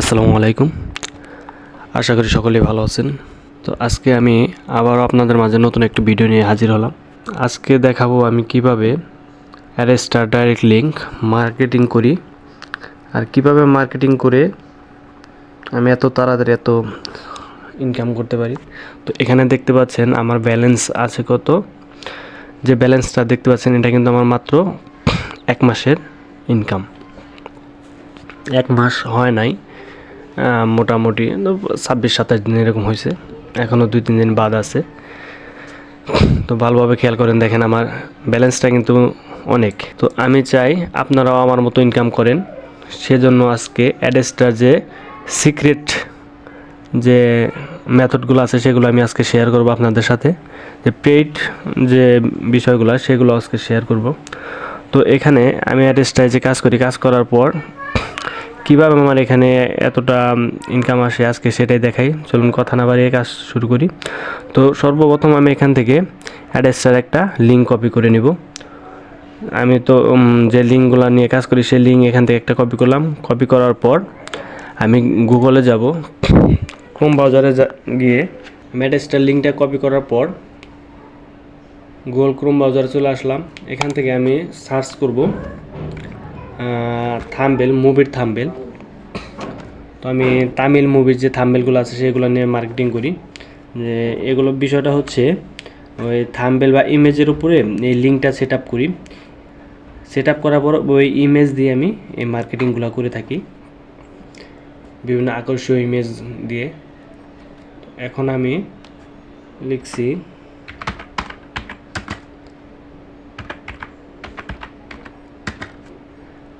আসসালামু আলাইকুম। আশা করি সকলেই ভালো আছেন। তো আজকে আমি আবারও আপনাদের মাঝে নতুন একটি ভিডিও নিয়ে হাজির হলাম। আজকে দেখাবো আমি কিভাবে অ্যাডস্টার ডাইরেক্ট লিঙ্ক মার্কেটিং করি আর কিভাবে মার্কেটিং করে আমি এত তাড়াতাড়ি এত ইনকাম করতে পারি। তো এখানে দেখতে পাচ্ছেন আমার ব্যালেন্স আছে কত। যে ব্যালেন্সটা দেখতে পাচ্ছেন এটা কিন্তু আমার মাত্র 1 মাসের ইনকাম। 1 মাস হয় নাই, মোটামুটি 26-27 দিন এরকম হয়েছে, এখনও 2-3 দিন বাদ আছে। তো ভালোভাবে খেয়াল করেন, দেখেন আমার ব্যালেন্সটা কিন্তু অনেক। তো আমি চাই আপনারাও আমার মতো ইনকাম করেন, সেজন্য আজকে অ্যাডস্টার যে সিক্রেট যে মেথডগুলো আছে সেগুলো আমি আজকে শেয়ার করব আপনাদের সাথে। যে পেইড যে বিষয়গুলো সেগুলো আজকে শেয়ার করব। তো এখানে আমি অ্যাডস্টারে যে কাজ করি, কাজ করার পর কীভাবে আমার এখানে এতটা ইনকাম আসে আজকে সেটাই দেখাই। চলুন কথা না বাড়িয়ে কাজ শুরু করি। তো সর্বপ্রথম আমি এখান থেকে অ্যাডস্টার একটা লিঙ্ক কপি করে নিব। আমি তো যে লিঙ্কগুলো নিয়ে কাজ করি সেই লিঙ্ক এখান থেকে একটা কপি করলাম। কপি করার পর আমি গুগলে যাব, ক্রোম ব্রাউজারে গিয়ে অ্যাডস্টার লিঙ্কটা কপি করার পর গুগল ক্রোম ব্রাউজারে চলে আসলাম। এখান থেকে আমি সার্চ করব থাম্বনেল, মুভির থাম্বনেল। তো আমি তামিল মুভির যে থাম্বনেলগুলো আছে সেগুলো নিয়ে মার্কেটিং করি। যে এগুলো বিষয়টা হচ্ছে ওই থাম্বনেল বা ইমেজের উপরে এই লিঙ্কটা সেট আপ করি। সেট আপ করার পর ওই ইমেজ দিয়ে আমি এই মার্কেটিংগুলো করে থাকি, বিভিন্ন আকর্ষণীয় ইমেজ দিয়ে। এখন আমি লিখছি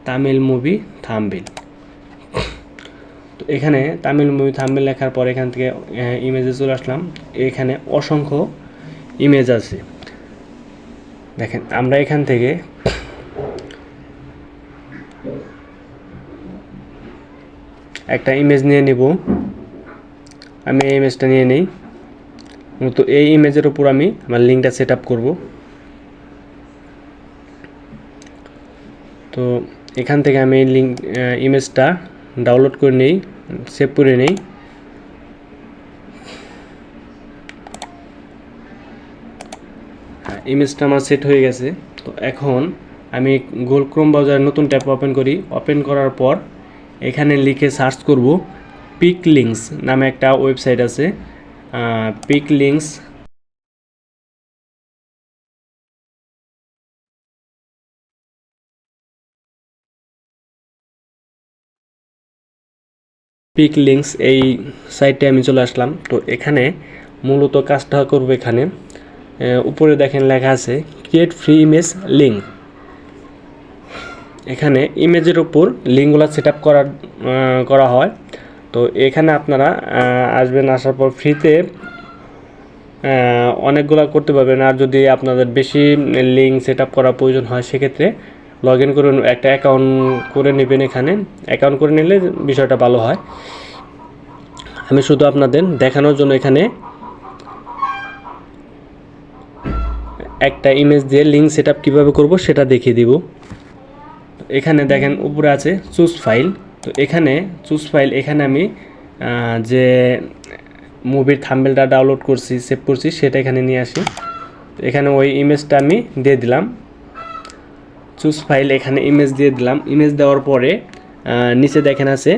তামিল মুভি থাম্বনেল। তো এখানে তামিল মুভি থাম্বনেল লেখার পর এখান থেকে ইমেজে চলে আসলাম। এখানে অসংখ্য ইমেজ আছে, দেখেন। আমরা এখান থেকে একটা ইমেজ নিয়ে নিব। আমি এই ইমেজটা নিয়ে নিই। তো এই ইমেজের উপর আমি আমার লিঙ্কটা সেট আপ করব। তো এখান থেকে আমি লিঙ্ক ইমেজটা ডাউনলোড করে নেই, সেভ করে নেই। ইমেজটা আমার সেট হয়ে গেছে। তো এখন আমি গুগল ক্রোম ব্রাউজারে নতুন ট্যাব ওপেন করি। ওপেন করার পর এখানে লিখে সার্চ করব পিক লিঙ্কস নামে একটা ওয়েবসাইট আছে। পিক লিঙ্কস পিক লিঙ্কস এই সাইটে আমি চলে আসলাম। তো এখানে মূলত কাজটা করব, এখানে উপরে দেখেন লেখা আছে ক্রিয়েট ফ্রি ইমেজ লিঙ্ক। এখানে ইমেজের উপর লিঙ্কগুলো সেট আপ করা হয়। তো এখানে আপনারা আসবেন, আসার পর ফ্রিতে অনেকগুলো করতে পারবেন। আর যদি আপনাদের বেশি লিঙ্ক সেট আপ করা প্রয়োজন হয় সেক্ষেত্রে লগ ইন করে একটা অ্যাকাউন্ট করে নেবেন। এখানে অ্যাকাউন্ট করে নিলে বিষয়টা ভালো হয়। আমি শুধু আপনাদের দেখানোর জন্য এখানে একটা ইমেজ দিয়ে লিঙ্ক সেট আপ কীভাবে করবো সেটা দেখিয়ে দিব। এখানে দেখেন উপরে আছে চুজ ফাইল। তো এখানে চুজ ফাইল, এখানে আমি যে মুভির থাম্বনেলটা ডাউনলোড করছি, সেভ করছি, সেটা এখানে নিয়ে আসি। এখানে ওই ইমেজটা আমি দিয়ে দিলাম। চুজ ফাইল, এখানে ইমেজ দিয়ে দিলাম। ইমেজ দেওয়ার পরে নিচে দেখেন আছে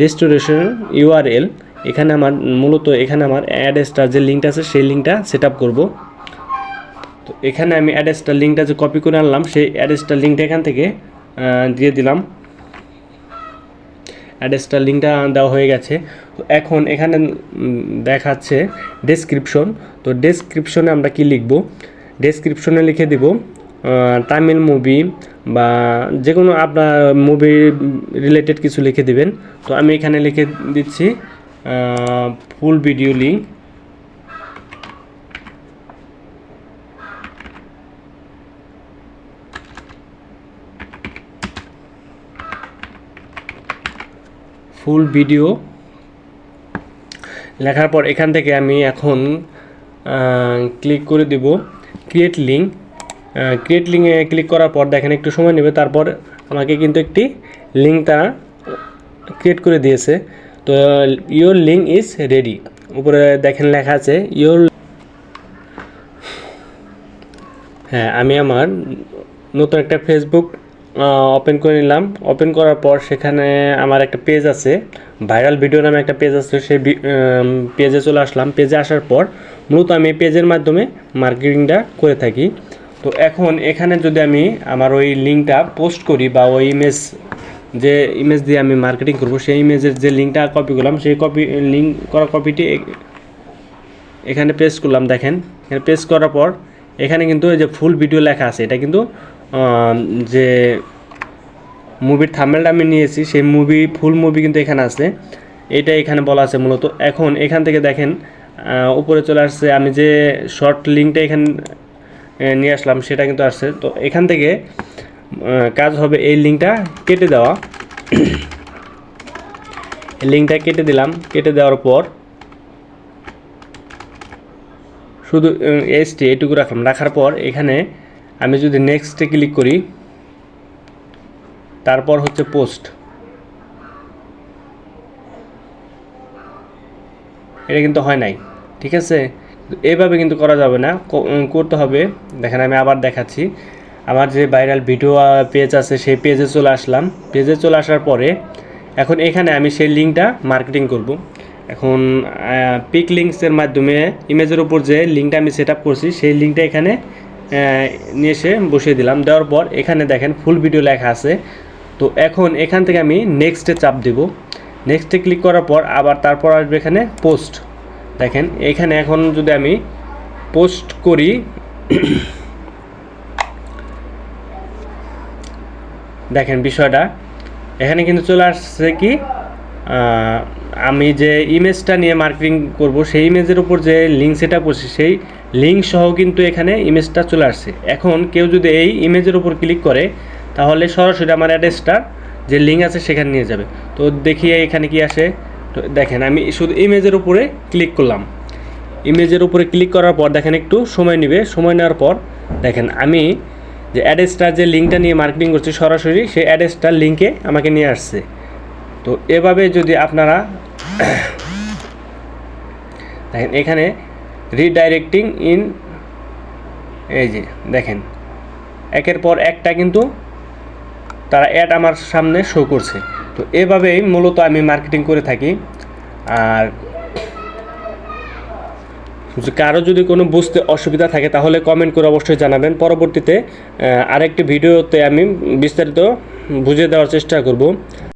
ডেস্টিনেশন ইউআরএল। এখানে আমার মূলত এখানে আমার অ্যাডস্টার যে লিঙ্কটা আছে সেই লিঙ্কটা সেট আপ করবো। তো এখানে আমি অ্যাডস্টার লিঙ্কটা যে কপি করে আনলাম সেই অ্যাডস্টার লিঙ্কটা এখান থেকে দিয়ে দিলাম। অ্যাড্রেসটা লিঙ্কটা দেওয়া হয়ে গেছে। তো এখন এখানে দেখাচ্ছে ডেসক্রিপশন। তো ডেসক্রিপশনে আমরা কি লিখব? ডেসক্রিপশনে লিখে দিব তামিল মুভি বা যে কোনো আপনার মুভি রিলেটেড কিছু লিখে দিবেন। তো আমি এখানে লিখে দিচ্ছি full video link. Full video লেখার পর এখান থেকে আমি এখন ক্লিক করে দেব ক্রিয়েট লিঙ্ক। ক্রিয়েট লিঙ্কে ক্লিক করার পর দেখেন একটু সময় নেবে, তারপর আমাকে কিন্তু একটি লিঙ্ক তারা ক্রিয়েট করে দিয়েছে। তো ইওর লিঙ্ক ইজ রেডি, উপরে দেখেন লেখা আছে ইওর। হ্যাঁ, আমি আমার নতুন একটা ফেসবুক ওপেন করে নিলাম। ওপেন করার পর সেখানে আমার একটা পেজ আছে, ভাইরাল ভিডিও নামে একটা পেজ আছে। সেই পেজে চলে আসলাম। পেজে আসার পর মূলত আমি পেজের মাধ্যমে মার্কেটিংটা করে থাকি। তো এখন এখানে যদি আমি আমার ওই লিঙ্কটা পোস্ট করি বা ওই যে ইমেজ দিয়ে আমি মার্কেটিং করব, সেই ইমেজের যে লিঙ্কটা কপি করলাম, সেই লিঙ্ক করা কপিটি এখানে পেস্ট করলাম। দেখেন এখানে পেস্ট করার পর এখানে কিন্তু এই যে ফুল ভিডিও লেখা আছে, এটা কিন্তু যে মুভির থাম্বনেলটা আমি নিয়েছি সেই ফুল মুভি কিন্তু এখানে আছে, এটা এখানে বলা আছে মূলত। এখন এখান থেকে দেখেন উপরে চলে আসছে, আমি যে শর্ট লিঙ্কটা এখানে নিয়ে আসলাম সেটা কিন্তু আসছে। তো এখান থেকে কাজ হবে এই লিঙ্কটা কেটে দেওয়া। লিঙ্কটা কেটে দিলাম। কেটে দেওয়ার পর শুধু এইটুকু রাখলাম। রাখার পর এখানে আমি যদি নেক্সটে ক্লিক করি, তারপর হচ্ছে পোস্ট, এটা কিন্তু হয় নাই। ঠিক আছে, এইভাবে কিন্তু করা যাবে না, করতে হবে। দেখেন আমি আবার দেখাচ্ছি। আমার যে ভাইরাল ভিডিও পেজ আছে সেই পেজে চলে আসলাম। পেজে চলে আসার পরে এখন এখানে আমি সেই লিঙ্কটা মার্কেটিং করব। এখন পিক লিঙ্কসের মাধ্যমে ইমেজের উপর যে লিঙ্কটা আমি সেট আপ করছি সেই লিঙ্কটা এখানে নিয়ে এসে বসিয়ে দিলাম। দেওয়ার পর এখানে দেখেন ফুল ভিডিও লেখা আছে। তো এখন এখান থেকে আমি নেক্সটে চাপ দেব। নেক্সটে ক্লিক করার পর আবার তারপর আসবে এখানে পোস্ট। দেখেন এখানে এখন যদি আমি পোস্ট করি, দেখেন বিষয়টা এখানে কিন্তু চলে আসছে কি, আমি যে ইমেজটা নিয়ে মার্কেটিং করব সেই ইমেজের উপর যে লিঙ্ক সেট আপ করছি সেই লিঙ্ক সহ কিন্তু এখানে ইমেজটা চলে আসছে। এখন কেউ যদি এই ইমেজের উপর ক্লিক করে তাহলে সরাসরি আমার অ্যাড্রেসটা যে লিঙ্ক আছে সেখানে নিয়ে যাবে। তো দেখি এখানে কি আসে। তো দেখেন আমি শুধু ইমেজের উপরে ক্লিক করলাম। ইমেজের উপরে ক্লিক করার পর দেখেন একটু সময় নেবে। সময় নেওয়ার পর দেখেন আমি যে অ্যাড্রেসটার যে লিঙ্কটা নিয়ে মার্কেটিং করছি সরাসরি সেই অ্যাড্রেসটার লিঙ্কে আমাকে নিয়ে আসছে। তো এভাবে যদি আপনারা দেখেন এখানে রিডাইরেক্টিং ইন, এই যে দেখেন একের পর একটা কিন্তু তারা অ্যাড আমার সামনে শো করছে। তো এভাবেই মূলত আমি মার্কেটিং করে থাকি। আর কারো যদি কোনো বুঝতে অসুবিধা থাকে তাহলে কমেন্ট করে অবশ্যই জানাবেন। পরবর্তীতে আরেকটি ভিডিওতে আমি বিস্তারিত বুঝিয়ে দেওয়ার চেষ্টা করব।